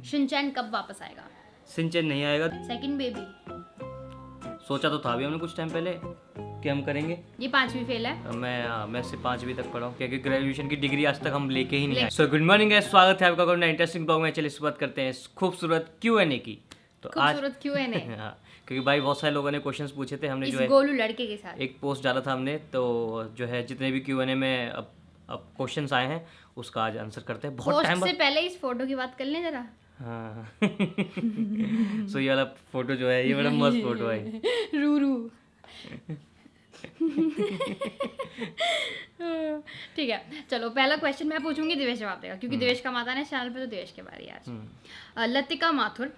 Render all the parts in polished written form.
Shinchan कब वापस आएगा? सिंचन नहीं आएगा। सेकंड बेबी सोचा तो था भी हमने कुछ टाइम पहले कि हम करेंगे। ये 5वीं फेल है। मैं सिर्फ 5वीं तक पढ़ा हूँ क्योंकि ग्रेजुएशन की डिग्री आज तक हम लेके ही नहीं आए। सो गुड मॉर्निंग गाइस, स्वागत है आपका कोई इंटरेस्टिंग ब्लॉग में। चलिए शुरुआत करते हैं इस खूबसूरत Q&A की। तो खूबसूरत Q&A हाँ, क्योंकि भाई बहुत सारे लोगों ने क्वेश्चंस पूछे थे, हमने इस जो है गोलू लड़के के साथ एक पोस्ट डाला था हमने, तो जो है जितने भी Q&A में अब क्वेश्चंस आए हैं उसका आज आंसर करते हैं। बहुत पोस्ट टाइम से पहले इस फोटो की बात कर लें जरा। हाँ सो ये वाला फोटो जो है ये बड़ा मस्त फोटो है। रूरू ठीक है, चलो पहला क्वेश्चन मैं पूछूंगी, दिवेश जवाब देगा क्योंकि दिवेश का माता है चैनल पे, तो दिवेश के बारे आज। Latika Mathur,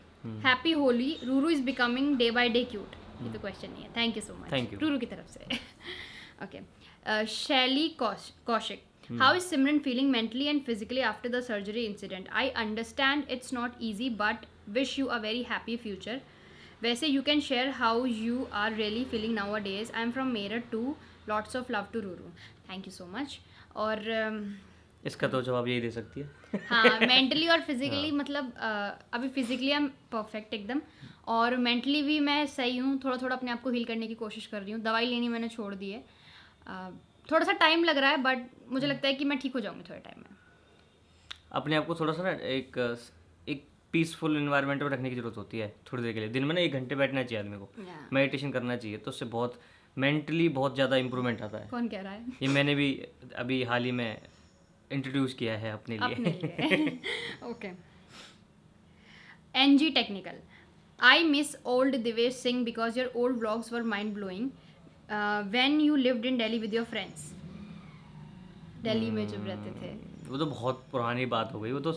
happy Holi, Ruru is becoming day by day cute. ये तो क्वेश्चन नहीं है, thank you so much Ruru की तरफ से। Okay, Shaili Kaushik, how is Simran feeling mentally and physically after the surgery incident? I understand it's not easy but wish you a very happy future. वैसे you can share how you are really feeling nowadays. I am from Meerut to, lots of love to Ruru. Thank you so much. और इसका तो जवाब यही दे सकती है। हाँ, mentally और फिजिकली मतलब अभी फिजिकली आई एम परफेक्ट एकदम, और मेंटली भी मैं सही हूँ। थोड़ा थोड़ा अपने आप को हील करने की कोशिश कर रही हूँ। दवाई लेनी मैंने छोड़ दी है। थोड़ा सा टाइम लग रहा है बट मुझे लगता है कि मैं ठीक हो जाऊँगी थोड़े टाइम में। अपने आप को थोड़ा सा ना एक पीसफुल इन्वायरमेंट में रखने की जरूरत होती है थोड़ी देर के लिए। दिन में ना 1 घंटे बैठना चाहिए आदमी को, मेडिटेशन करना चाहिए, तो उससे बहुत मेंटली बहुत ज़्यादा इंप्रूवमेंट आता है। कौन कह रहा है? ये मैंने भी अभी हाल ही में इंट्रोड्यूस किया है अपने लिए। Okay, NG technical, I miss old Divesh Singh because your old vlogs were mind blowing when you lived in Delhi with your friends. Delhi में जब रहते थे। वो तो बहुत पुरानी बात हो गई। वो तो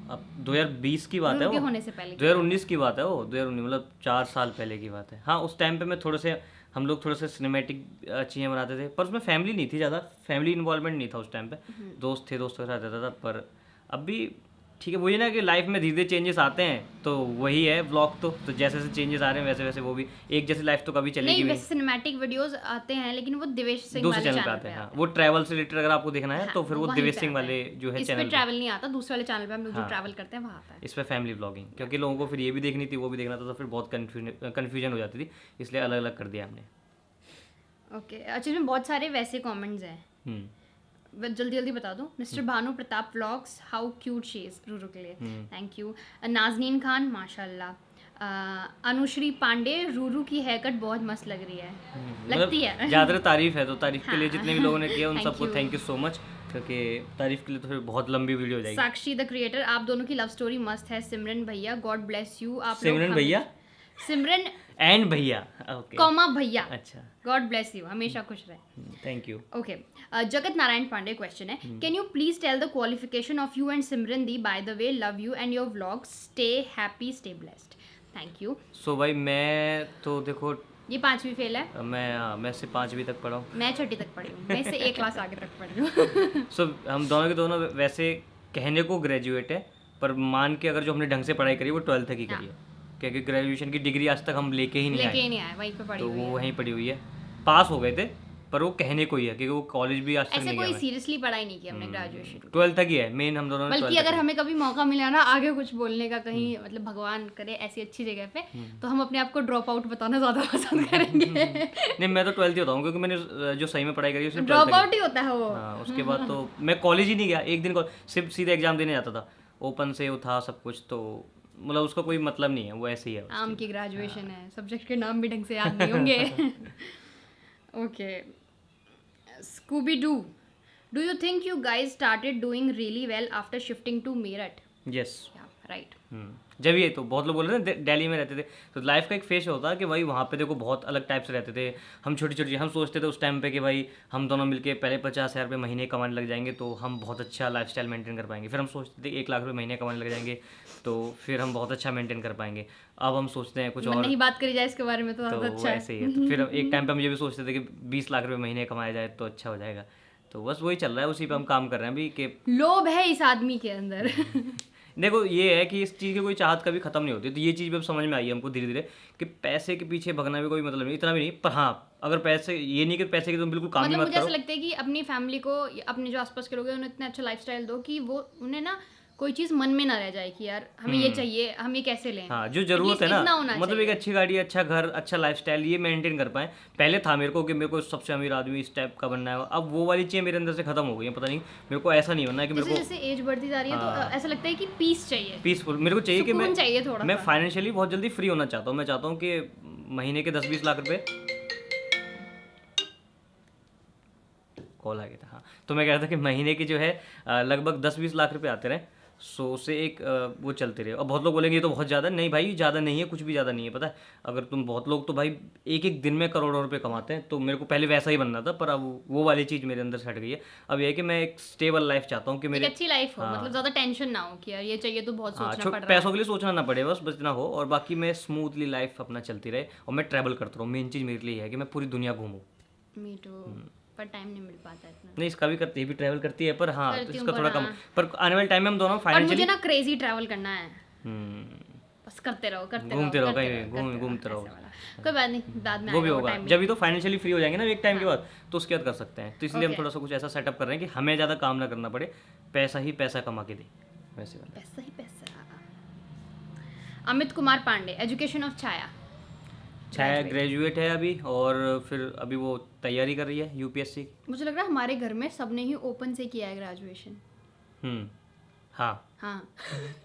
अब 2020 की बात है, वो होने से पहले 2019 की बात है। वो 2019 मतलब 4 साल पहले की बात है। हाँ, उस टाइम पे मैं हम लोग थोड़े से सिनेमैटिक चीज़ें बनाते थे, पर उसमें फैमिली नहीं थी ज़्यादा, फैमिली इन्वॉल्वमेंट नहीं था उस टाइम पे। दोस्त थे, दोस्तों के साथ रहता था। पर अब भी ठीक है, वही ना कि लाइफ में धीरे धीरे चेंजेस आते हैं, तो वही है व्लॉग। तो जैसे जैसे चेंजेस आ रहे हैं वैसे वैसे वो भी एक जैसी लाइफ तो कभी चलेगी नहीं। वैसे सिनेमैटिक वीडियोस आते हैं लेकिन वो दिवेश सिंह दूसरे वाले चैनल पे आते हैं। हाँ, वो ट्रैवल से रिलेटेड अगर आपको देखना है तो फिर वो दिवेश सिंह वाले जो है इस चैनल पे ट्रैवल नहीं आता, दूसरे वाले चैनल पे हम लोग जो ट्रैवल करते हैं वहाँ आता है। इस पे फैमिली व्लॉगिंग, क्योंकि लोगों को फिर ये भी देखनी थी वो भी देखना था, तो फिर बहुत कन्फ्यूजन हो जाती थी, इसलिए अलग अलग कर दिया हमने। ओके, अच्छा इसमें बहुत सारे वैसे कमेंट्स हैं, जल्दी जल्दी बता दो। Mister Bhanu Pratap vlogs, how cute she is, Ruru के लिए थैंक यू। नाजनीन खान, माशाल्लाह। अनुश्री पांडे, रूरू की हेयर कट बहुत मस्त लग रही है। लगती है ज़्यादातर तारीफ है, तो तारीफ के लिए जितने भी लोगों ने किया उन सबको थैंक यू सो मच, क्योंकि तारीफ के लिए तो फिर बहुत लंबी वीडियो हो जाएगी। साक्षी द क्रिएटर, आप दोनों की लव स्टोरी मस्त है। सिमरन भैया, गॉड ब्लेस यू। आप सिमरन भैया, सिमरन एंड भैया, ओके, कॉमा भैया, अच्छा, गॉड ब्लेस यू, हमेशा खुश रहे। Thank you. Okay, Jagat Narayan Pandey question है, can you please tell the qualification of you and Simran di? By the way, love you and your vlogs, stay happy, stay blessed, thank you. So भाई मैं तो देखो, ये 5वीं फेल है। मैं सिर्फ 5वीं तक पढ़ा हूँ। मैं 6ठी तक पढ़ी हूँ, मैं इससे 1 क्लास आगे तक पढ़ी हूँ। सो हम दोनों के दोनों वैसे कहने को ग्रेजुएट है, पर मान के अगर जो हमने ढंग से पढ़ाई करी वो 12th तक ही करी है, क्योंकि ग्रेजुएशन की डिग्री आज तक हम लेके ही नहीं आए, वहीं पे पढ़ी तो हुई वो है। वहीं पढ़ी हुई है। पास हो गए थे पर वो कहने को ही है, क्योंकि वो कॉलेज भी आज तक ऐसे नहीं कोई गया। सीरियसली पढ़ाई नहीं की हमने ग्रेजुएशन, 12th तक ही है मेन, हम दोनों ने बल्कि अगर हमें कभी मौका मिला ना आगे कुछ बोलने का, कहीं मतलब भगवान करे ऐसी अच्छी जगह पे, तो हम अपने आप को ड्रॉप आउट बताना ज्यादा पसंद करेंगे। नहीं, मैं तो 12th ही होता हूँ, क्योंकि मैंने जो सही में पढ़ाई करी उसमें ड्रॉप आउट ही होता है वो। हाँ, उसके बाद तो मैं कॉलेज ही नहीं गया एक दिन, सिर्फ सीधे एग्जाम देने जाता था, ओपन से वो था सब कुछ, तो मतलब उसका कोई मतलब नहीं है, वो ऐसे ही है। आम की ग्रेजुएशन है, सब्जेक्ट के नाम भी ढंग से याद नहीं होंगे। Okay, Scooby do you think you guys started doing really well after shifting to Meerut? Yes, right. जब ये तो बहुत लोग बोल रहे थे दिल्ली में रहते थे, तो लाइफ का एक फेस होता है कि भाई वहाँ पे देखो बहुत अलग टाइप से रहते थे हम। छोटी छोटी हम सोचते थे उस टाइम पे कि भाई हम दोनों मिलके पहले 50,000 रुपये महीने कमाने लग जाएंगे तो हम बहुत अच्छा लाइफस्टाइल मेंटेन कर पाएंगे। फिर हम सोचते थे 1 लाख रुपये महीने कमाने लग जाएंगे तो फिर हम बहुत अच्छा मेंटेन कर पाएंगे। अब हम सोचते हैं कुछ और, नहीं बात करी जाए इसके बारे में तो अच्छा ऐसे ही है। तो फिर एक टाइम पे हम ये भी सोचते थे कि 20 लाख रुपये महीने कमाया जाए तो अच्छा हो जाएगा। तो बस वही चल रहा है, उसी पे हम काम कर रहे हैं अभी कि लोभ है इस आदमी के अंदर। देखो ये है कि इस चीज़ की कोई चाहत कभी खत्म नहीं होती, तो ये चीज़ भी अब समझ में आई है हमको धीरे धीरे कि पैसे के पीछे भगना भी कोई मतलब नहीं, इतना भी नहीं। पर हाँ, अगर पैसे, ये नहीं कि पैसे की तुम बिल्कुल काम ही मत करो। मुझे ऐसा लगता है कि अपनी फैमिली को, अपने जो आसपास के लोग हैं उन्हें इतना अच्छा लाइफस्टाइल दो कि वो उन्हें ना कोई चीज मन में ना रह जाए कि यार हमें ये चाहिए, हम ये कैसे लें। हाँ जो जरूरत है At least इतना ना, होना मतलब एक अच्छी गाड़ी, अच्छा घर, अच्छा लाइफस्टाइल, ये मेंटेन कर पाए। पहले था मेरे को कि मेरे को सबसे अमीर आदमी इस टाइप का बनना है, अब वो वाली चीज़ें मेरे अंदर से खत्म हो गई है। पता नहीं मेरे को ऐसा नहीं बनना है कि मेरे जैसे को जैसे एज बढ़ती जा रही है तो हाँ। ऐसा लगता है कि पीस चाहिए, पीसफुल, मेरे को चाहिए कि सुकून चाहिए थोड़ा मैं सा। फाइनेंशियली बहुत जल्दी फ्री होना चाहता हूँ। मैं चाहता हूँ कि महीने के 10-20 लाख रुपए, कॉल आ गया था, हाँ। तो मैं कह रहा था कि महीने की जो है लगभग 10-20 लाख रुपए आते रहे, सो उससे एक वो चलते रहे। और बहुत लोग बोलेंगे ये तो बहुत ज़्यादा, नहीं भाई ज़्यादा नहीं है, कुछ भी ज़्यादा नहीं है। पता है, अगर तुम, बहुत लोग तो भाई एक एक दिन में करोड़ों रुपए कमाते हैं, तो मेरे को पहले वैसा ही बनना था, पर अब वो वाली चीज़ मेरे अंदर से हट गई है। अब ये है कि मैं एक स्टेबल लाइफ चाहता हूँ कि एक मेरे अच्छी लाइफ हो, हाँ। मतलब ज्यादा टेंशन ना हो कि यार ये चाहिए तो बहुत हाँ, सोचना पड़ रहा पैसों है। के लिए सोचना ना पड़े, बस इतना हो। और बाकी मैं स्मूथली लाइफ अपना चलती रहे और मैं ट्रैवल करता रहूँ। मेन चीज़ मेरे लिए है कि मैं पूरी दुनिया घूमूँ। मी टू, पर टाइम नहीं मिल पाता इतना। नहीं, इसका भी करती है, ये भी ट्रैवल करती है, पर हाँ तो करती हूँ इसका पर थोड़ा कम। हाँ। पर आने वाले टाइम में हम दोनों और मुझे फाइनेंशियली ना क्रेजी ट्रैवल करना है, बस करते रहो करते रहो घूमते रहो, करते कहीं करते घूमते रहो। ऐसे वाला। कोई बात नहीं, बाद में वो भी आएगा होगा, टाइम। जब भी तो फाइनेंशियली फ्री हो जाएंगे ना एक टाइम के बाद, तो उसके बाद कर सकते हैं। तो इसलिए हम Okay. थोड़ा सा कुछ ऐसा सेटअप कर रहे हैं कि हमें ज़्यादा काम ना करना पड़े, पैसा ही पैसा कमा के दे, वैसे वाला। पैसा ही पैसा। Amit Kumar Pandey, education of Chhaya. Chhaya graduate है अभी, और फिर अभी वो तैयारी कर रही है यूपीएससी। मुझे लग रहा है हमारे घर में सबने ही ओपन से किया है ग्रेजुएशन। हाँ, हाँ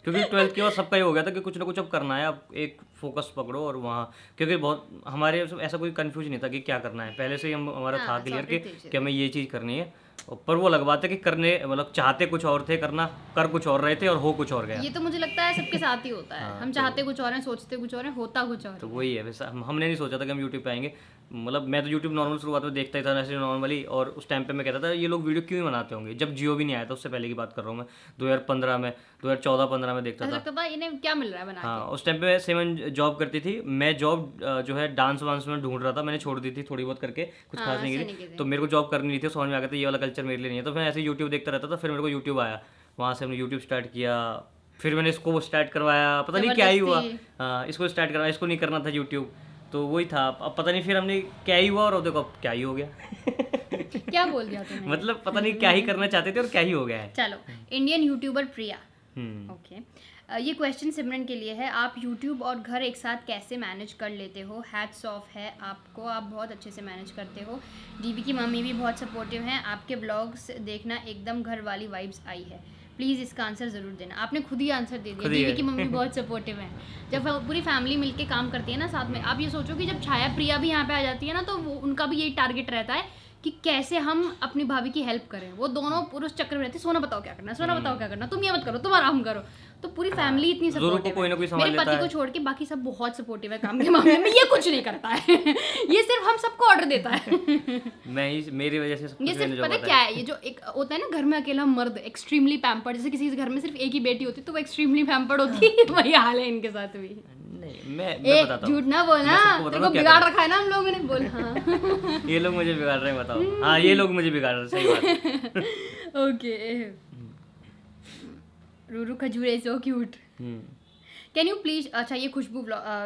क्योंकि 12th के बाद सबका ही हो गया था कि कुछ ना कुछ अब करना है, अब एक फोकस पकड़ो और वहाँ, क्योंकि बहुत हमारे ऐसा कोई कंफ्यूज नहीं था कि क्या करना है, पहले से ही हमारा हाँ, था क्लियर कि sorted थे कि हमें ये चीज़ करनी है। पर वो अलग बात है कि करने, मतलब चाहते कुछ और थे, करना कर कुछ और रहे थे और हो कुछ और गया। ये तो मुझे लगता है सबके साथ ही होता है। हाँ, हम चाहते कुछ और हैं, सोचते कुछ और हैं, होता कुछ और तो है। वही है। वैसा हमने नहीं सोचा था कि हम यूट्यूब पे आएंगे। मतलब मैं तो यूट्यूब नॉर्मल शुरुआत में देखता ही था, ऐसे नॉर्मली, और उस टाइम पे मैं कहता था ये लोग वीडियो क्यों ही बनाते होंगे, जब जियो भी नहीं आया था, उससे पहले की बात कर रहा हूँ मैं, 2015 में, 2014-15 में देखता ऐसा था। लगता था इन्हें क्या मिल रहा है बना हाँ, उस टाइम पे 7 जॉब करती थी मैं। जॉब जो है डांस वांस में ढूंढ रहा था, मैंने छोड़ दी थी थोड़ी बहुत करके, कुछ हाँ, खास नहीं ऐसे नहीं की की थी, थी। तो मेरे को जॉब करनी नहीं थी। समझ में आ गया था ये वाला कल्चर मेरे लिए नहीं है, तो फिर ऐसे यूट्यूब देखता रहता था। फिर मेरे को यूट्यूब आया, वहाँ से हमने यूट्यूब स्टार्ट किया, फिर मैंने इसको स्टार्ट करवाया, पता नहीं क्या ही हुआ। जबरदस्ती। हाँ, इसको स्टार्ट करवाया, इसको नहीं करना था यूट्यूब, तो वही था। अब पता नहीं फिर हमने क्या ही हुआ, और देखो अब क्या ही हो गया। क्या बोल दिया तूने? मतलब पता नहीं क्या ही करना चाहते थे और क्या ही हो गया है। चलो, इंडियन यूट्यूबर प्रिया। हम्म ओके, ये क्वेश्चन सिमरन के लिए है। आप यूट्यूब और घर एक साथ कैसे मैनेज कर लेते हो? हैट्स ऑफ है आपको, आप बहुत अच्छे से मैनेज करते हो। डीवी की मम्मी भी बहुत सपोर्टिव हैं, आपके ब्लॉग्स देखना एकदम घर वाली वाइब्स आई है। प्लीज़ इसका आंसर ज़रूर देना। आपने खुद ही आंसर दे दिया। खुद ही डीवी है। की मम्मी बहुत सपोर्टिव हैं। जब पूरी फैमिली मिलके काम करती है ना साथ में, आप ये सोचो कि जब छाया प्रिया भी यहाँ पे आ जाती है ना, तो वो उनका भी यही टारगेट रहता है कि कैसे हम अपनी भाभी की हेल्प करें। वो दोनों पुरुष चक्कर में रहते हैं, सोना बताओ क्या करना है, सोना बताओ क्या करना, तुम ये मत करो, तुम आराम करो। तो पूरी फैमिली इतनी ज़रूर को सपोर्टिव कोई ना कोई है। संभाल मेरे लेता पति है। को छोड़ के बाकी सब बहुत सपोर्टिव है काम के मामले में। ये कुछ नहीं करता है। ये सिर्फ हम सबको ऑर्डर देता है। मैं ही, मेरी वजह से सब ये कुछ सिर्फ मैंने जो पता है बताया। क्या है, ये जो एक होता है ना घर में अकेला मर्द, एक्सट्रीमली पैम्पर्ड। जैसे किसी घर में सिर्फ एक ही बेटी होती है तो वो एक्सट्रीमली पैम्पर्ड होती है। वही हाल है इनके साथ भी। नहीं, मैं ए बताता हूँ। झूठ ना बोलना, मैं सबको तेरे बताता को हूँ क्या बिगाड़ करूँ। रखा है ना हम लोगों ने। बोल हाँ। ये लोग मुझे बिगाड़ रहे हैं, बताओ। हाँ, ये लोग मुझे बिगाड़ रहे हैं, सही बात। ओके, रूरू खजूर is so cute. Can you please, अच्छा ये खुशबू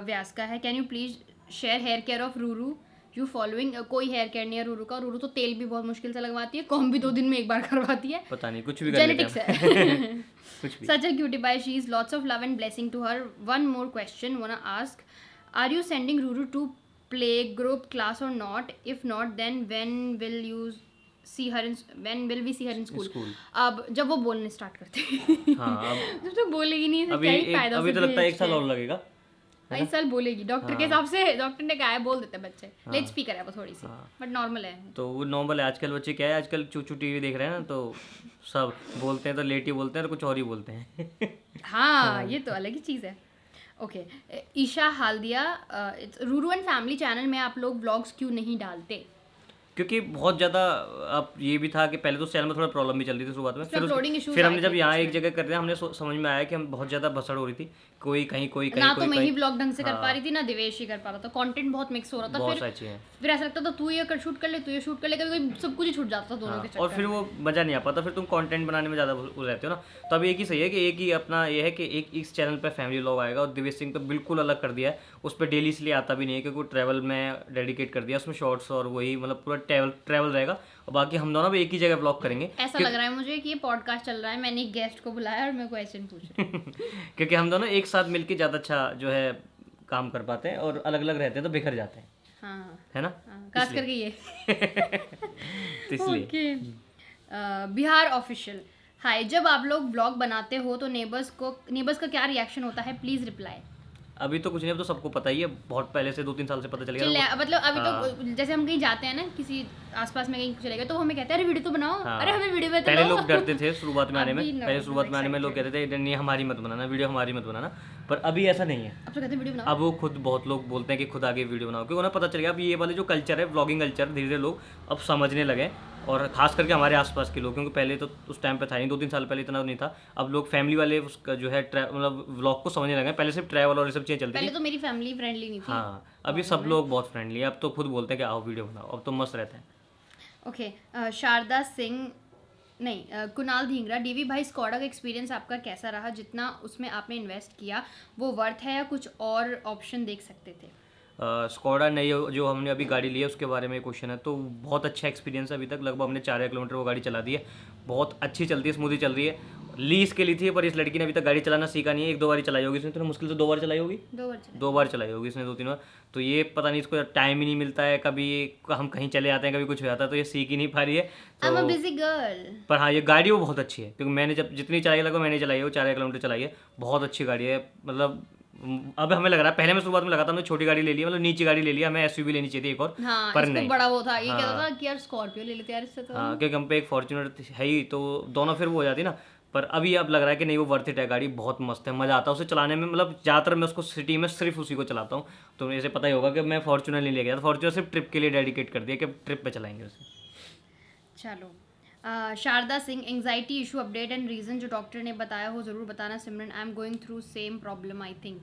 व्यास का है। Can you please share hair care of Ruru you following? कोई हेयर केयर नहीं है रूरू का। रूरू तो तेल भी बहुत मुश्किल से लगवाती है, कॉम भी 2 दिन में एक बार करवाती है। पता नहीं, कुछ भी कर लेते जेनेटिक्स हैं है। कुछ भी। Such a cutie pie. She is lots of love and blessing to her. One more question wanna ask. Are you sending Ruru to play group class or not? If not, then when will we see her in school? School. अब जब वो बोलने start करते हैं। हाँ, अब जब तक बोलेगी नहीं तो अभी क्या ही फायदा। अभी तो लगता है 1 साल और लगेगा। इस साल बोलेगी डॉक्टर के हिसाब से। डॉक्टर ने कहा है, बोल देते हैं बच्चे। लेट स्पीकर है वो थोड़ी सी, बट नॉर्मल है। तो वो नॉर्मल है। आजकल बच्चे क्या है, आजकल चूचू टीवी देख रहे हैं ना, तो सब बोलते हैं तो लेट ही बोलते हैं और कुछ और ही बोलते हैं। हाँ, ये तो अलग ही चीज़ है। Okay, Isha Haldia, Ruru and family channel में आप लोग व्लॉग्स क्यों नहीं डालते? क्योंकि बहुत ज़्यादा, अब ये भी था कि पहले तो चैनल में थोड़ा प्रॉब्लम भी चल रही थी शुरुआत में। uploading issues फिर हमने आए जब थे यहाँ एक जगह कर दिया, हमने समझ में आया कि हम बहुत ज़्यादा भसड़ हो रही थी। कोई कहीं, कोई कहीं, ना कोई तो मैं ही कहीं। ब्लॉग ढंग से कर हाँ। पा रही थी, ना दिवेश ही कर पा रहा था। कंटेंट बहुत मिक्स हो रहा था। बहुत फिर अच्छी है। फिर ऐसा लगता था तू ये कर शूट कर ले, तू ये शूट कर ले, कभी सब कुछ ही छूट जाता था दोनों के और चक्कर फिर वो मज़ा नहीं आ पाता, फिर तुम कंटेंट बनाने में ज़्यादा वो रहते हो ना। तो अब एक ही सही है कि एक ही अपना ये है कि एक इस चैनल पे फैमिली व्लॉग आएगा, और दिवेश सिंह तो बिल्कुल अलग कर दिया है। उस पर डेली इसलिए आता भी नहीं है क्योंकि वो ट्रैवल में डेडिकेट कर दिया, उसमें शॉर्ट्स और वही, मतलब पूरा ट्रैवल रहेगा, और बाकी हम दोनों भी एक ही जगह व्लॉग करेंगे। ऐसा लग रहा है मुझे कि ये पॉडकास्ट चल रहा है, मैंने एक गेस्ट को बुलाया और मैं क्वेश्चन पूछ रही हूँ। क्योंकि हम दोनों एक साथ मिलके ज़्यादा अच्छा जो है काम कर पाते हैं, और अलग अलग रहते हैं तो बिखर जाते हैं, हाँ है ना? खास करके ये। तो इसलिए ओके, बिहार ऑफिशियल, हाय, जब आप लोग ब्लॉग बनाते हो तो नेबर्स का क्या रिएक्शन होता है, प्लीज रिप्लाई। अभी तो कुछ नहीं, अब तो सबको पता ही है, बहुत पहले से 2-3 साल से पता चल चल गया। मतलब अभी तो जैसे हम कहीं जाते हैं ना, किसी आसपास में कहीं चले गए तो हमें कहते हैं अरे वीडियो तो बनाओ, हाँ। अरे हमें वीडियो में तो पहले लो। लोग डरते थे शुरुआत में आने में, अभी no, पहले शुरुआत में आने में लोग excited। कहते थे नहीं हमारी मत बनाना वीडियो, हमारी मत बनाना, पर अभी ऐसा नहीं है। अब तो कहते हैं वीडियो बनाओ। अब वो खुद बहुत लोग बोलते हैं कि खुद आगे वीडियो बनाओ, क्योंकि उन्हें पता चल गया अब ये वाले जो कल्चर है, व्लॉगिंग कल्चर, धीरे धीरे लोग अब समझने लगे, और खास करके हमारे आसपास के लोग, क्योंकि पहले तो उस टाइम पे था नहीं, 2-3 साल पहले इतना नहीं था। अब लोग फैमिली वाले उसका जो है मतलब व्लॉग को समझने लगे। पहले सिर्फ ट्रैवल और ये सब चीज़ें चलती पहले थी। तो मेरी फैमिली फ्रेंडली नहीं थी। हाँ, अभी सब लोग बहुत फ्रेंडली है, अब तो खुद बोलते हैं कि आओ वीडियो बनाओ, अब तो मस्त रहते हैं। ओके, शारदा सिंह नहीं, कुणाल धींगरा, डीवी भाई स्कॉडा का एक्सपीरियंस आपका कैसा रहा, जितना उसमें आपने इन्वेस्ट किया वो वर्थ है या कुछ और ऑप्शन देख सकते थे। स्कॉडा नई जो हमने अभी गाड़ी ली है उसके बारे में क्वेश्चन है, तो बहुत अच्छा एक्सपीरियंस है। अभी तक लगभग हमने 4 किलोमीटर वो गाड़ी चला दी है, बहुत अच्छी चलती है, स्मूथली चल रही है। ली इसके लिए थी, पर इस लड़की ने अभी तक गाड़ी चलाना सीखा नहीं है। 1-2 बार चलाई होगी इसने, तो मुश्किल से 2 बार चलाई होगी, 2 बार चलाई होगी इसने, 2-3 बार। तो ये पता नहीं, इसको टाइम ही नहीं मिलता है, कभी हम कहीं चले जाते हैं, कभी कुछ हो जाता है, तो ये सीख ही नहीं पा रही है। I'm a तो busy girl। पर हाँ, ये गाड़ी वो बहुत अच्छी है, क्योंकि मैंने जब जितनी चलाई लगभग मैंने चलाई है, वो 4 किलोमीटर चलाई है, बहुत अच्छी गाड़ी है। मतलब अब हमें लग रहा है, पहले मैं शुरुआत में लगा था हमने छोटी गाड़ी ले ली, मतलब नीची गाड़ी ले लिया, हमें एसयूवी लेनी चाहिए थी एक और, हाँ, पर इसको नहीं। बड़ा वो था, ये हाँ। कहता था कि यार स्कॉर्पियो ले लेते यार इससे तो। हाँ, क्योंकि हम पे एक फॉर्च्यूनर है ही, तो दोनों फिर वो हो जाती ना। पर अभी अब लग रहा है कि नहीं, वो वर्थ इट है, गाड़ी बहुत मस्त है, मज़ा आता है उसे चलाने में। मतलब ज़्यादातर मैं उसको सिटी में सिर्फ उसी को चलाता हूँ, तो ऐसे पता ही होगा कि मैं फॉर्च्यूनर नहीं ले गया था, फॉर्च्यूनर सिर्फ ट्रिप के लिए डेडिकेट कर दिया कि ट्रिप पे चलाएंगे उसे। चलो, Sharda Singh, anxiety issue update and reason जो डॉक्टर ने बताया हो ज़रूर बताना Simran, I am going through same problem I think.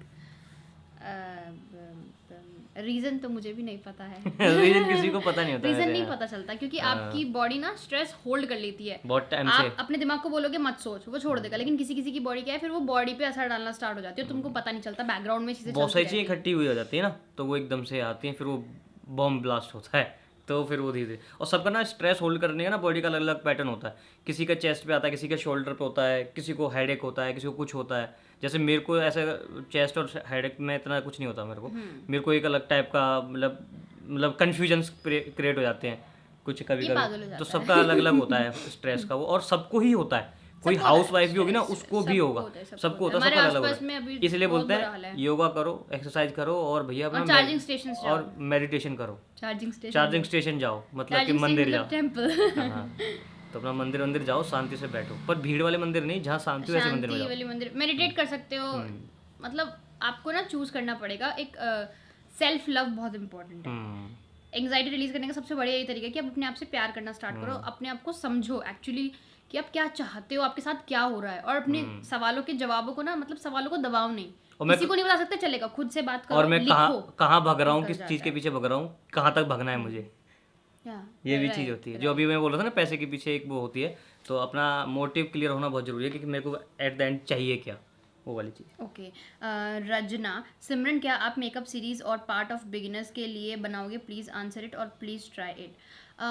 Reason तो मुझे भी नहीं पता है। रीजन किसी को पता नहीं होता, रीज़न नहीं पता चलता, क्योंकि आपकी बॉडी ना स्ट्रेस होल्ड कर लेती है बहुत टाइम से। आप अपने दिमाग को बोलोगे मत सोच, वो छोड़ देगा, लेकिन किसी किसी की बॉडी क्या है, फिर वो बॉडी पे असर डालना स्टार्ट हो जाती है, तुमको पता नहीं चलता, बैकग्राउंड में चीज़ें बहुत सारी चलती चीज़ें इकट्ठी हुई हो जाती है ना, तो वो एकदम से आती हैं, फिर वो बॉम्ब ब्लास्ट होता है, तो फिर वो धीरे धीरे। और सबका ना स्ट्रेस होल्ड करने का ना बॉडी का अलग अलग पैटर्न होता है, किसी का चेस्ट पे आता है, किसी का शोल्डर पे होता है, किसी को हेडेक होता है, किसी को कुछ होता है। जैसे मेरे को ऐसे चेस्ट और हेडेक में इतना कुछ नहीं होता मेरे को एक अलग टाइप का मतलब कन्फ्यूजन क्रिएट हो जाते हैं कुछ कभी पागल हो कभी, जाता तो सबका अलग अलग होता है स्ट्रेस का वो, और सबको ही होता है। कोई हाउस वाइफ भी होगी ना, उसको भी होगा, सबको होता है, सबका अलग होता है। इसलिए बोलते हैं योगा करो, एक्सरसाइज करो, और भैया अपना चार्जिंग स्टेशन और मेडिटेशन करो, चार्जिंग चार्जिंग स्टेशन जाओ, मतलब कि मंदिर जाओ। टेंपल। हाँ, तो अपना मंदिर जाओ, शांति से बैठो, पर भीड़ वाले मंदिर नहीं, जहाँ शांति वैसे मंदिर में जाओ। वाले मंदिर मेडिटेट कर सकते हो। मतलब आपको ना चूज करना पड़ेगा, एक सेल्फ लव बहुत इंपॉर्टेंट है। एंग्जाइटी रिलीज करने का सबसे बढ़िया यही तरीका है कि आप अपने आप से प्यार करना स्टार्ट करो, अपने आप को समझो एक्चुअली कि आप क्या चाहते हो, आपके साथ क्या हो रहा है, और अपने सवालों के जवाबों को ना, मतलब सवालों को दबाओ नहीं, किसी को नहीं बता सकते, चलेगा, खुद से बात करो, और मैं लिखो, कहाँ भाग रहा हूँ, किस चीज़ के पीछे भाग रहा हूँ, कहाँ तक भागना है मुझे, Yeah, ये भी चीज़ होती है। जो अभी मैं बोल रहा था ना, पैसे के पीछे एक वो होती है, तो अपना मोटिव क्लियर होना बहुत जरूरी है कि मेरे को एट द एंड चाहिए क्या, वो वाली चीज़। ओके, रजना, सिमरन क्या आप मेकअप सीरीज और पार्ट ऑफ बिगिनर्स के लिए बनाओगे, प्लीज़ आंसर इट और प्लीज़ ट्राई इट।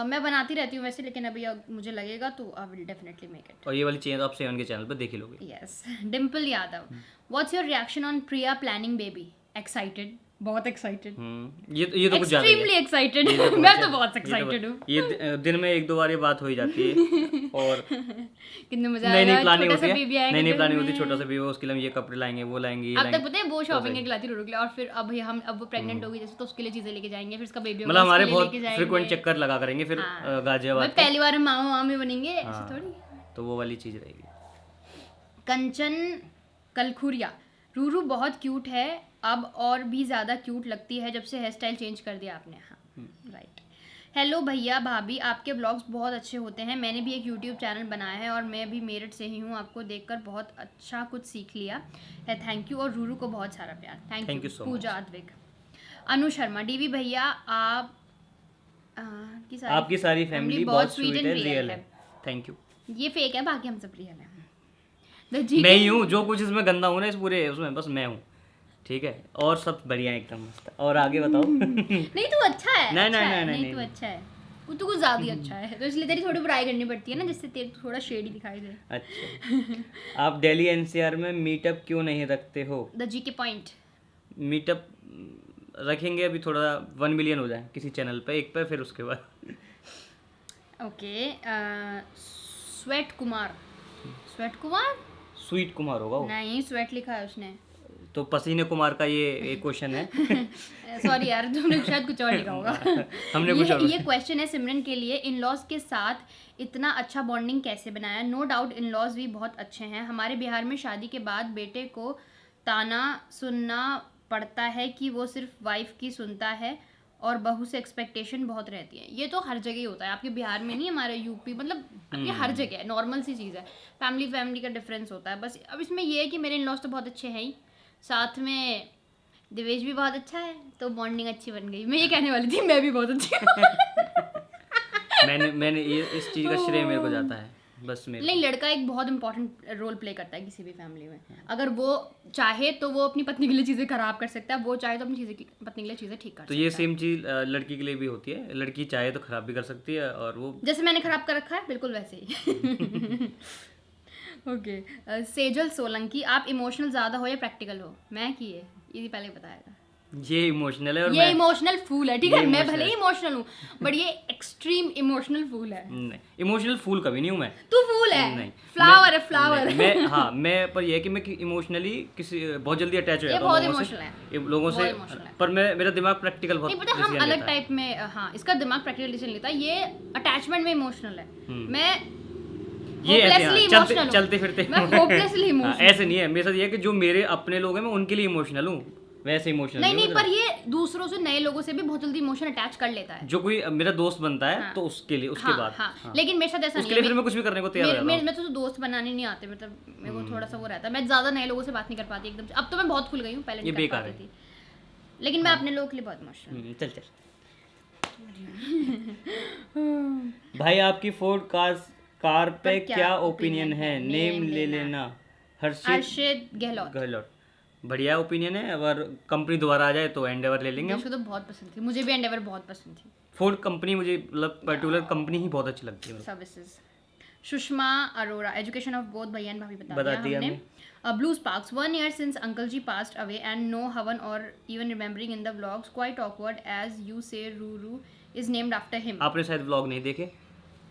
मैं बनाती रहती हूँ वैसे, लेकिन अभी मुझे लगेगा तो I will definitely make it. और ये वाली चीज़ आप सेवन के चैनल पर देख ही लोगे। Yes. Dimple Yadav, what's your reaction on Priya planning baby? Excited, बहुत एक्साइटेड, ये तो कुछ ज़्यादा ही है। Extremely excited. मैं तो बहुत एक्साइटेड हूँ। ये दिन में 1-2 बार ये बात हो ही जाती है, और कितने मजा नई आएगा, प्लानिंग छोटा होती सा है, बेबी आएगा, नई प्लानिंग होती है, छोटा सा बेबी, उसके लिए हम ये कपड़े लाएंगे, वो लाएंगे, ये अब लाएंगे। तक पता है वो शॉपिंग के खिलाती रोक लिया, और फिर अब वो प्रेग्नेंट होगी जैसे, तो उसके लिए चीजें लेके जाएंगे, फिर उसका बेबी मतलब हमारे बहुत फ्रिक्वेंट चक्कर लगा करेंगे फिर गाजियाबाद पहली बार मामा बनेंगे ऐसे थोड़ी, तो वो वाली चीज़ रहेगी। कंचन कलखुरिया, रूरू बहुत क्यूट है, अब और भी ज़्यादा क्यूट लगती है जब से हेयर स्टाइल चेंज कर दिया आपने। हाँ, राइट। हेलो भैया भाभी, आपके ब्लॉग्स बहुत अच्छे होते हैं, मैंने भी एक यूट्यूब चैनल बनाया है और मैं भी मेरठ से ही हूँ, आपको देखकर बहुत अच्छा कुछ सीख लिया है, थैंक यू, और रूरू को बहुत सारा प्यार, thank you so Pooja Advik. Anu Sharma, DV भैया आपकी सारी फैमिली बहुत स्वीट एंड रियल है, थैंक यू। ये फेक है, बाकी हम सब रियल हैं। मैं ही हूँ जो कुछ इसमें गंदा हूँ ना, इस पूरे उसमें बस मैं हूँ, ठीक है, और सब बढ़िया एकदम मस्त। और आगे बताओ। नहीं तो अच्छा है, नहीं तो अच्छा है, वो तो कुछ ज़्यादा ही अच्छा है, तो इसलिए तेरी थोड़ी बुराई करनी पड़ती है ना, जिससे तेरे थोड़ा शेडी दिखाई दे। अच्छा, आप दिल्ली एनसीआर में मीटअप क्यों नहीं रखते हो? द जी के पॉइंट। मीटअप रखेंगे, अभी थोड़ा 1 मिलियन हो जाए किसी चैनल पे, एक पे, फिर उसके बाद। Okay, sweat Kumar. Sweat Kumar? Sweet Kumar होगा वो। नहीं, स्वेट लिखा है उसने। तो पसीने कुमार का ये एक क्वेश्चन है। सॉरी यार, तुमने शायद कुछ और लिखा होगा। हमने कुछ और। ये क्वेश्चन है सिमरन के लिए। इन लॉज के साथ इतना अच्छा बॉन्डिंग कैसे बनाया? नो डाउट इन लॉज भी बहुत अच्छे हैं। हमारे बिहार में शादी के बाद बेटे को ताना सुनना पड़ता है कि वो सिर्फ वाइफ की सुनता है और बहू से एक्सपेक्टेशन बहुत रहती है। ये तो हर जगह ही होता है, आपके बिहार में नहीं, हमारे यूपी, मतलब ये हर जगह है, नॉर्मल सी चीज़ है। फैमिली का डिफरेंस होता है बस। अब इसमें ये है कि मेरे इन लॉज तो बहुत अच्छे हैं ही, साथ में दिवेश भी बहुत अच्छा है, तो बॉन्डिंग अच्छी बन गई। मैं ये कहने वाली थी, मैं भी बहुत अच्छी हूँ। मैंने ये इस चीज़ का श्रेय मेरे को जाता है बस मेरे। नहीं, लड़का एक बहुत इंपॉर्टेंट रोल प्ले करता है किसी भी फैमिली में। अगर वो चाहे तो वो अपनी पत्नी के लिए चीज़ें खराब कर सकता है, वो चाहे तो अपनी पत्नी के लिए चीज़ें ठीक कर सकता है। तो ये सेम चीज़ लड़की के लिए भी होती है, लड़की चाहे तो खराब भी कर सकती है, और वो जैसे मैंने खराब कर रखा है बिल्कुल वैसे ही। ओके, सेजल सोलंकी, आप इमोशनल ज़्यादा हो या प्रैक्टिकल हो? मैं की है ये पहले बताया था। ये इमोशनल है और ये इमोशनल फूल है, ठीक है, ये मैं emotional भले ही इमोशनल हूँ, बट ये एक्सट्रीम इमोशनल फूल है। नहीं, इमोशनल फूल कभी नहीं हूँ मैं। तू फूल है, नहीं, फ्लावर है, फ्लावर। मैं हाँ, मैं पर ये है कि मैं इमोशनली किसी बहुत जल्दी अटैच हो जाता हूँ बहुत लोगों इमोशनल है, से, लोगों से। बहुत emotional है। पर मेरा दिमाग प्रैक्टिकल बहुत नहीं पता, हम decision अलग लेता है। टाइप में, हाँ, इसका दिमाग प्रैक्टिकल डिसीजन लेता है, ये अटैचमेंट में इमोशनल है। मैं ये ऐसे hopelessly हाँ, emotional हूँ। चलते फिरते मैं hopelessly हाँ, emotional। ऐसे नहीं है मेरे साथ। ये है कि जो मेरे अपने लोग हैं मैं उनके लिए इमोशनल हूँ, वैसे इमोशनल नहीं, पर ये दूसरों से, नए लोगों से भी बहुत जल्दी इमोशन अटैच कर लेता है। जो कोई मेरा दोस्त बनता है हाँ। तो उसके लिए, उसके हाँ, बाद हाँ। लेकिन मेरे साथ ऐसा उसके नहीं लिए है। फिर मैं कुछ भी करने को तैयार रहता हूँ। मैं तो दोस्त बनाने नहीं आते, मतलब मेरे को थोड़ा सा वो रहता है, मैं ज़्यादा नए लोगों से बात नहीं कर पाती एकदम से। अब तो मैं बहुत खुल गई हूँ, पहले नहीं कर बेकार पाती थी, लेकिन मैं अपने लोगों के लिए बहुत इमोशनल। चल भाई, आपकी फोर्ड कार पे क्या ओपिनियन है? नेम ले लेना। हर्षित गहलोत। बढ़िया ओपिनियन है। अगर कंपनी दोबारा आ जाए तो एंडेवर ले लेंगे हम। मुझे तो बहुत पसंद थी, मुझे भी एंडेवर बहुत पसंद थी। फोर्ड कंपनी मुझे मतलब पर्टिकुलर कंपनी ही बहुत अच्छी लगती है। Services. Sushma Arora, education of both भैया एंड भाभी बता बता दिया दिया हमने। Blue sparks, 1 year since uncle ji passed away and no havan or even remembering in the vlogs, quite awkward as you say Ruru is named after him. आपने शायद vlog नहीं देखे,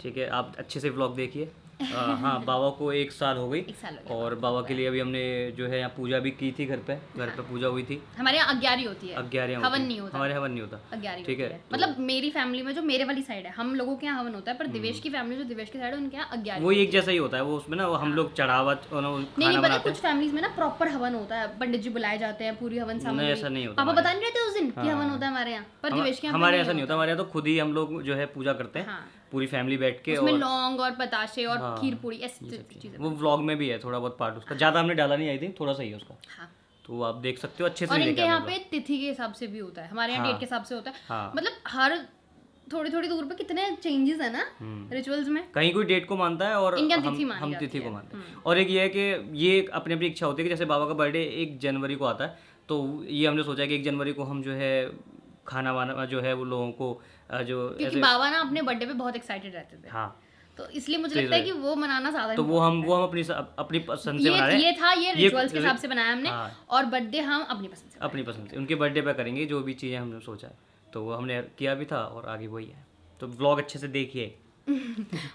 ठीक है, आप अच्छे से व्लॉग देखिए। हाँ, बाबा को 1 साल हो गई, 1 साल हो गया और बाबा के लिए अभी हमने जो है यहाँ पूजा भी की थी, घर पे पूजा हुई थी। हमारे यहाँ अग्यारी होती है, अग्यारियाँ हवन होती हैं। नहीं होता। हमारे हवन नहीं होता, अग्यारी ठीक होती है। है। मतलब मेरी फैमिली में जो मेरे वाली साइड है, हम लोगों के यहाँ हवन होता है, पर दिवेश की फैमिली जो दिवेश की साइड है उनके यहाँ अग्यारी। वो एक जैसा ही होता है, वो उसमें ना हम लोग चढ़ावा नहीं, पता कुछ फैमिलीज में ना प्रॉपर हवन होता है, पंडित जी बुलाए जाते हैं, पूरी हवन सामग्री। ऐसा नहीं होता। पापा बता नहीं रहते उस दिन कि हवन होता है हमारे यहाँ, पर दिवेश के यहाँ हमारे ऐसा नहीं होता। हमारे यहाँ तो खुद ही हम लोग जो है पूजा करते हैं, पूरी फैमिली बैठ के, उसमें और लौंग और बताशे और खीर पूरी ऐसी चीजें। वो व्लॉग में भी है थोड़ा बहुत पार्ट उसका, ज्यादा हमने डाला नहीं, आई थिंक थोड़ा सा ही है उसका। हाँ, तो आप देख सकते हो अच्छे से। और इनके यहाँ पे तिथि के हिसाब से भी होता है, हमारे यहाँ डेट के हिसाब से होता है। मतलब हर थोड़ी थोड़ी दूर पे कितने चेंजेस है ना रिचुअल्स में। कहीं कोई डेट को मानता है और इनके हम तिथि को मानते हैं। और एक ये है कि ये अपनी अपनी इच्छा होती है कि जैसे बाबा का बर्थडे 1 जनवरी को आता है, तो ये हमने सोचा कि 1 जनवरी को हम जो है खाना वाना जो है वो लोगों को जो, क्योंकि बाबा ना अपने बर्थडे पे बहुत एक्साइटेड रहते थे। हाँ, तो इसलिए मुझे लगता है कि वो मनाना ज्यादा, तो वो हम अपनी पसंद से बना रहे हैं। ये था, ये रिचुअल्स के हिसाब से बनाया हमने। और बर्थडे हम अपनी पसंद से उनके बर्थडे पे करेंगे जो भी चीज़ें हमने सोचा है, तो वो हमने किया भी था, और आगे वही है। तो व्लॉग अच्छे से देखिए।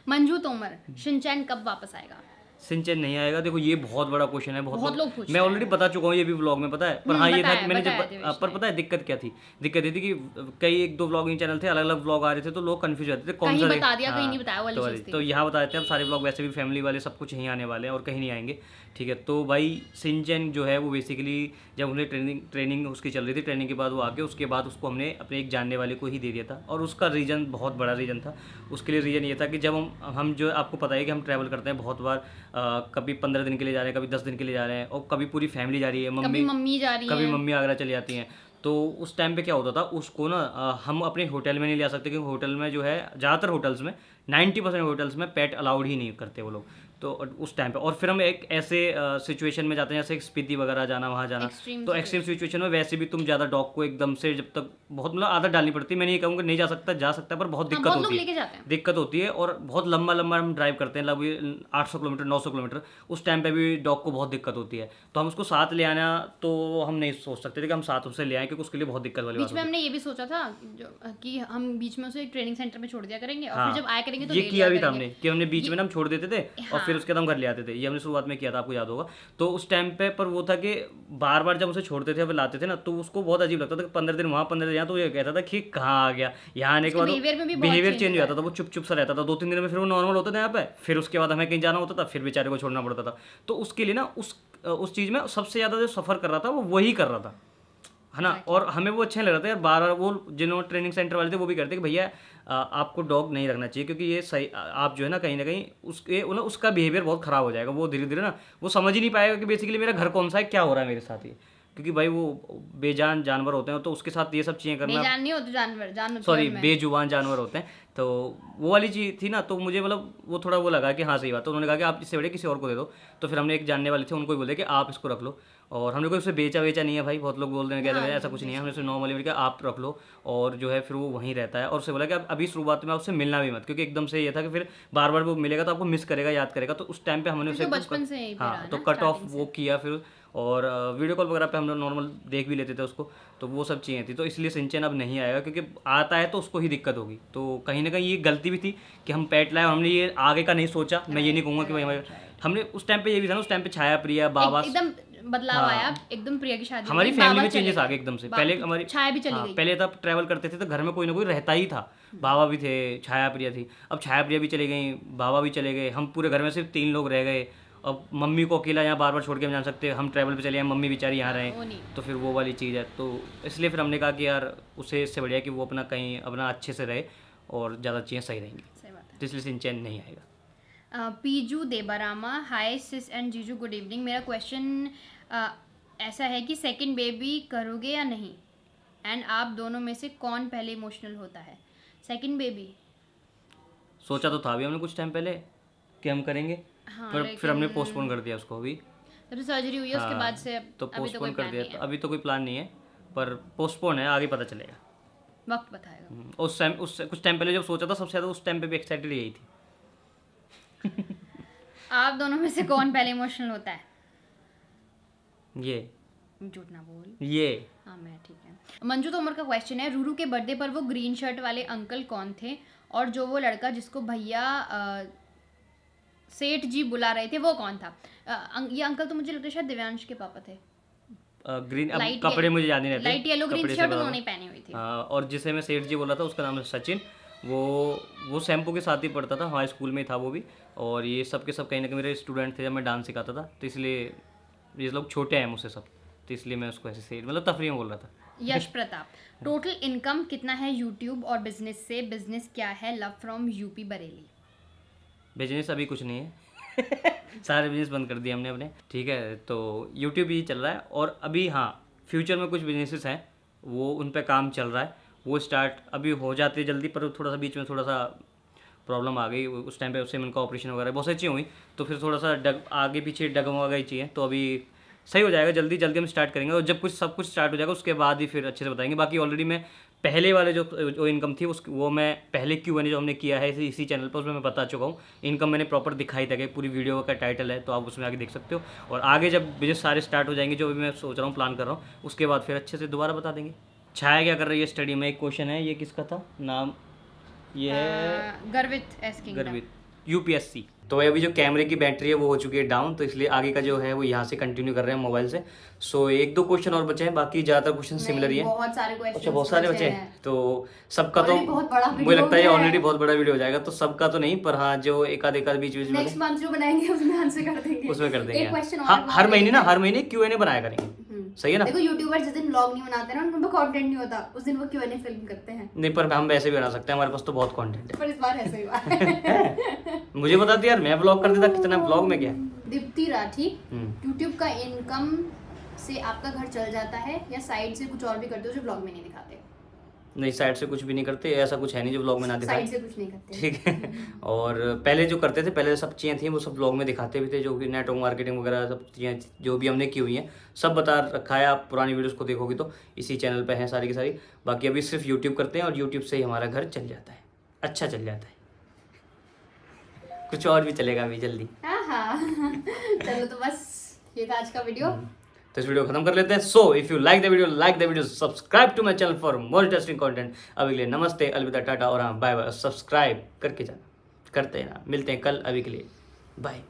मंजू तोमर, शिनचैन कब वापस आएगा? सिंचन नहीं आएगा। देखो ये बहुत बड़ा क्वेश्चन है, बहुत लोग पूछते मैं ऑलरेडी बता चुका हूँ ये भी व्लॉग में, पता है। पर हाँ, ये था कि मैंने जब, पर पता है दिक्कत क्या थी? दिक्कत ये थी कि कई 1-2 व्लॉगिंग चैनल थे, अलग अलग व्लॉग आ रहे थे, तो लोग कंफ्यूज रहते थे कौन सा बता दिया, कहीं नहीं बताया वाली चीज़ थी। तो यहाँ बता देते हैं। अब सारे व्लॉग वैसे भी फैमिली वाले सब कुछ यहीं आने वाले हैं और कहीं नहीं आएंगे, ठीक है। तो भाई सिंचन जो है वो बेसिकली जब उन्हें ट्रेनिंग उसकी चल रही थी, ट्रेनिंग के बाद वो आके उसके बाद उसको हमने अपने एक जानने वाले को ही दे दिया था, और उसका रीज़न बहुत बड़ा रीज़न था। उसके लिए रीज़न ये था कि जब हम जो आपको पता है कि हम ट्रैवल करते हैं बहुत बार, कभी 15 दिन के लिए जा रहे हैं, कभी 10 दिन के लिए जा रहे हैं, और कभी पूरी फैमिली जा रही है, मम्मी जा रही है, कभी मम्मी आगरा चली जाती हैं। तो उस टाइम पे क्या होता था, उसको ना हम अपने होटल में नहीं ले जा सकते, क्योंकि होटल में जो है ज़्यादातर होटल्स में 90% होटल्स में पेट अलाउड ही नहीं करते वो लोग। तो उस टाइम पे, और फिर हम एक ऐसे सिचुएशन में जाते हैं जैसे स्पीति वगैरह जाना, वहाँ जाना, Extreme तो एक्सट्रीम सिचुएशन में वैसे भी तुम ज़्यादा डॉग को एकदम से जब तक बहुत मतलब आदत डालनी पड़ती है। मैं नहीं कहूँगा नहीं जा सकता, जा सकता है, पर बहुत हाँ, दिक्कत बहुत लोग होती लेके है, जाते हैं। दिक्कत होती है। और बहुत लंबा लंबा हम ड्राइव करते हैं, लगभग 800 किलोमीटर 900 किलोमीटर, उस टाइम पे भी डॉग को बहुत दिक्कत होती है। तो हम उसको साथ ले आना तो हम नहीं सोच सकते थे कि हम साथ उससे ले आएँ, क्योंकि उसके लिए बहुत दिक्कत वाली बात बीच में होती हमने ये भी सोचा था कि हम बीच में उसे एक ट्रेनिंग सेंटर में छोड़ दिया करेंगे और हाँ, फिर जब आया करेंगे तो ये ले किया लिया भी था करेंगे। हमने कि हमने बीच में ना हम छोड़ देते थे और हाँ। फिर उसके बाद हम घर ले आते थे। ये हमने शुरुआत में किया था, आपको याद होगा। तो उस टाइम पे पर वो था कि बार बार जब उसे छोड़ते थे फिर लाते थे ना, तो उसको बहुत अजीब लगता था कि 15 दिन वहाँ 15 दिन यहाँ, तो ये कहता था कि कहाँ आ गया। यहाँ आने के बाद behavior में भी बहुत बिहेवियर change चेंज हो हुआ जाता था, वो चुप चुप सा रहता था। 2-3 दिन में फिर वो नॉर्मल होता था यहाँ पे, फिर उसके बाद हमें कहीं जाना होता था, फिर बेचारे को छोड़ना पड़ता था। तो उसके लिए ना उस चीज़ में सबसे ज़्यादा जो सफ़र कर रहा था वो वही कर रहा था, है ना। और हमें वो अच्छे नहीं लग रहा था यार, बार बार वो जिन्होंने ट्रेनिंग सेंटर वाले थे वो भी कहते कि भैया आपको डॉग नहीं रखना चाहिए, क्योंकि ये सही आप जो है ना कहीं ना कहीं उसके मतलब उसका बिहेवियर बहुत ख़राब हो जाएगा। वो धीरे धीरे ना वो समझ ही नहीं पाएगा कि बेसिकली मेरा घर कौन सा है, क्या हो रहा है मेरे साथ ये, क्योंकि भाई वो बेजान जानवर होते हैं, तो उसके साथ ये सब चीज़ें करना, बेजान नहीं होते जानवर, जान होती है सॉरी उनमें। बेजुबान जानवर होते हैं। तो वो वाली चीज़ थी ना, तो मुझे मतलब वो थोड़ा वो लगा कि हाँ सही बात। तो उन्होंने कहा कि आप इससे बड़े किसी और को दे दो। तो फिर हमने एक जानने वाले थे, उनको ही बोले कि आप इसको रख लो। और हमने कोई उसे बेचा नहीं है भाई, बहुत लोग बोल रहे हैं कहते हैं ऐसा कुछ नहीं है। हमने उसे नॉर्मली बोला कि आप रख लो, और जो है फिर वो वहीं रहता है। और उससे बोला कि अब अभी शुरुआत में आप उससे मिलना भी मत, क्योंकि एकदम से ये था कि फिर बार बार वो मिलेगा तो आपको मिस करेगा, याद करेगा। तो उस टाइम पे हमने उसे बचपन से यही पे रहा हाँ है तो ना, कट ऑफ वो किया फिर। और वीडियो कॉल वगैरह पे हम लोग नॉर्मल देख भी लेते थे उसको, तो वो सब चीज़ें थी। तो इसलिए सिंचन अब नहीं आएगा, क्योंकि आता है तो उसको ही दिक्कत होगी। तो कहीं ना कहीं ये गलती भी थी कि हम पेट लाए, हमने ये आगे का नहीं सोचा। मैं ये नहीं कहूँगा कि भाई हमारे हमने उस टाइम पे ये भी था ना, उस टाइम पे छाया प्रिया बाबा एकदम बदलाव आया, एकदम प्रिया की शादी हमारी हुई, फैमिली बाबा में चले चेंजेस गए। आ गए एकदम से। पहले हमारी छाया भी चली हाँ, गई। पहले तब ट्रैवल करते थे तो घर में कोई ना कोई रहता ही था। बाबा भी थे, छाया प्रिया थी। अब छाया प्रिया भी चली गई, बाबा भी चले गए, हम पूरे घर में सिर्फ 3 लोग रह गए। अब मम्मी को अकेला यहाँ बार बार छोड़ के हम जा सकते, हम ट्रैवल पे चले जाएं, मम्मी बेचारी यहाँ वो रहें, नहीं। तो फिर वो वाली चीज़ है। तो इसलिए फिर हमने कहा कि यार उसे इससे बढ़िया कि वो अपना कहीं अपना अच्छे से रहे और ज़्यादा चीज़ें सही रहेंगी। सही बात है। तो इसलिए सिंचन नहीं आएगा। पीजू देबारामा, हाय सिस एंड जीजू, गुड इवनिंग। मेरा क्वेश्चन ऐसा है कि सेकंड बेबी करोगे या नहीं, एंड आप दोनों में से कौन पहले इमोशनल होता है? सेकंड बेबी सोचा तो था अभी हमने कुछ टाइम पहले कि हम करेंगे, हाँ, पर फिर हमने पोस्टपोन कर दिया उसको। अभी तब से सर्जरी हुई है, उसके हाँ, बाद से तो अभी तो कोई पोस्टपोन कर प्लान दिया। नहीं तो है, अभी तो कोई प्लान नहीं है, पर पोस्टपोन है, आगे पता चलेगा। वक्त बताएगा। उस टाइम उससे कुछ टाइम पहले जब सोचा था सबसे ज़्यादा उस टाइम पे भी एक्साइटेड यही थी। आप दोनों में से कौन पहले इमोशनल होता है? ये झूठ ना बोल। ये हाँ मैं ठीक है। मंजू तोमर का क्वेश्चन है, रूरू के बर्थडे पर वो ग्रीन शर्ट वाले अंकल कौन थे, और जो वो लड़का जिसको भैया सेठ जी बुला रहे थे वो कौन था? ये अंकल तो मुझे लगता है शायद दिव्यांश के पापा थे। ग्रीन, अब Light कपड़े yellow- मुझे याद नहीं रहते, लाइट येलो ग्रीन कपड़े से शर्ट बता उन्होंने दो। पहनी हुई थी। हाँ, और जिसे मैं सेठ जी बोला था उसका नाम है सचिन। वो शैम्पू के साथ ही पढ़ता था, हमारे स्कूल में ही था वो भी। और ये सब के सब कहीं ना कहीं मेरे स्टूडेंट थे जब मैं डांस सिखाता था, तो इसलिए ये लोग छोटे हैं मुझसे सब, तो इसलिए मैं उसको ऐसे सेठ मतलब तफरीह में बोल रहा था। यश प्रताप, टोटल इनकम कितना है यूट्यूब और बिजनेस से? बिजनेस क्या है? Love from UP Bareilly. Business अभी कुछ नहीं है। सारे बिजनेस बंद कर दिए हमने अपने, ठीक है। तो यूट्यूब ही चल रहा है, और अभी हाँ फ्यूचर में कुछ बिजनेसेस हैं, वो उन पे काम चल रहा है, वो स्टार्ट अभी हो जाते जल्दी। पर थोड़ा सा बीच में थोड़ा सा प्रॉब्लम आ गई, उस टाइम पे उससे उनका ऑपरेशन वगैरह बहुत सारी चीज़ें हुई, तो फिर थोड़ा सा आगे पीछे डगमगा गई चीज़ें। तो अभी सही हो जाएगा, जल्दी जल्दी हम स्टार्ट करेंगे, और जब कुछ सब कुछ स्टार्ट हो जाएगा उसके बाद ही फिर अच्छे से बताएंगे। बाकी ऑलरेडी मैं पहले वाले जो इनकम थी वो मैं पहले Q&A जो हमने किया है इसी चैनल पर, उसमें मैं बता चुका हूँ। इनकम मैंने प्रॉपर दिखाई था कि पूरी वीडियो का टाइटल है, तो आप उसमें आगे देख सकते हो। और आगे जब बिजनेस सारे स्टार्ट हो जाएंगे, जो भी मैं सोच रहा हूँ प्लान कर रहा हूँ, उसके बाद फिर अच्छे से दोबारा बता देंगे। छाया क्या कर रही है स्टडी में? एक क्वेश्चन है, ये किसका था नाम? ये है गर्वित एस किंगडम। गर्वित, UPSC। तो अभी जो कैमरे की बैटरी है वो हो चुकी है डाउन, तो इसलिए आगे का जो है वो यहाँ से कंटिन्यू कर रहे हैं मोबाइल से। सो 1-2 क्वेश्चन और बचे हैं, बाकी ज़्यादातर क्वेश्चन सिमिलर ही है। बहुत सारे क्वेश्चन। अच्छा, बहुत सारे बचे हैं, तो सबका तो बहुत बड़ा मुझे लगता है ये ऑलरेडी बहुत बड़ा वीडियो हो जाएगा, तो सबका तो नहीं, पर हाँ जो एक आध बीच में नेक्स्ट मंथ जो बनाएंगे उसमें आंसर कर देंगे। उसमें कर देंगे। एक क्वेश्चन और हाँ, हर महीने Q&A बनाया करेंगे, सही है ना? देखो यूट्यूबर जिस दिन व्लॉग नहीं बनाते ना, उनका कंटेंट नहीं होता, उस दिन वो Q&A फिल्म करते हैं। नहीं, पर हम वैसे भी बना सकते हैं, हमारे पास तो बहुत कंटेंट है। पर इस बार ऐसा ही हुआ है। मुझे बता दिया यार, मैं ब्लॉग कर देता, कितना ब्लॉग में क्या। दीप्ति राठी, यूट्यूब का इनकम से आपका घर चल जाता है या साइड से कुछ और भी करते हो जो ब्लॉग में नहीं दिखाते? नहीं, साइड से कुछ भी नहीं करते, ऐसा कुछ है नहीं जो ब्लॉग में ना दिखाए। साइड से कुछ नहीं करते। ठीक है। और पहले जो करते थे, पहले सब चीज़ें थी वो सब ब्लॉग में दिखाते भी थे, जो कि नेटवर्क मार्केटिंग वगैरह सब चीज़ें जो भी हमने की हुई हैं सब बता रखा है। आप पुरानी वीडियोस को देखोगे तो इसी चैनल पे हैं सारी की सारी। बाकी अभी सिर्फ यूट्यूब करते हैं और यूट्यूब से ही हमारा घर चल जाता है, अच्छा चल जाता है। कुछ और भी चलेगा अभी जल्दी। हाँ चलो तो बस ये था आज का वीडियो। तो इस वीडियो को खत्म कर लेते हैं। So if you like the video subscribe to my channel for more interesting content. अभी के लिए नमस्ते, अलविदा, टाटा और हाँ बाय बाय। सब्सक्राइब करके जाना, करते हैं ना। मिलते हैं कल, अभी के लिए बाय।